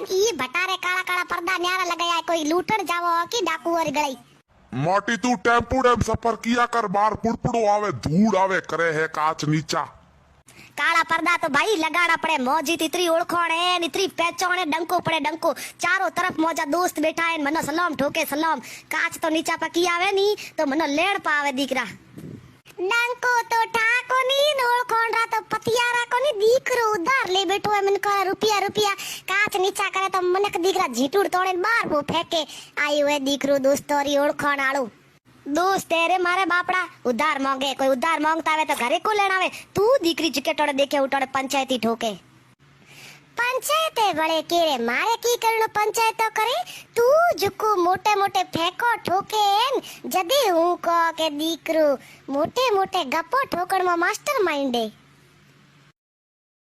ई भटारे काला काला पर्दा न्यारा लगाया कोई लूटन जावो की डाकू और गई। माटी तू टेम्पू डेम सफर किया कर, बार पुड़पुड़ो आवे धूड़ आवे करे है काच नीचा। काला पर्दा तो भाई लगाना पड़े, मौजी इतनी ओळखोण है, इतनी पहचान है, डंको पड़े डंको, चारों तरफ मौजा दोस्त बैठा है, मनो सलाम ठोके सलाम, काच तो नीचा पकी आवे नी तो मनो लेड़ पावे दीकरा। डंको तो ठाको नी ओळखोण रा तो पतियारा को नी दीकरो उधार ले बैठो है, मन को रुपया रुपया काच नीचा करे तो मनक दीकरा झीटूड़ तोड़े बार वो फेंके आयो है दीकरो दोस्तोरी ओळखोण आळू। दोस्त तेरे मारे बापड़ा उधार मांगे, कोई उधार मांगता है तो घरे को लेना है, तू दीकरी चिकेटोड़े देखे उठोड़े पंचायती ठोके। पंचायते बड़े केरे मारे की करनो पंचायतो करे, तू जुकू मोटे मोटे फेंको ठोके जदी हूं को के दीकरू मोटे मोटे गप्पो ठोकण में मास्टर माइंड है।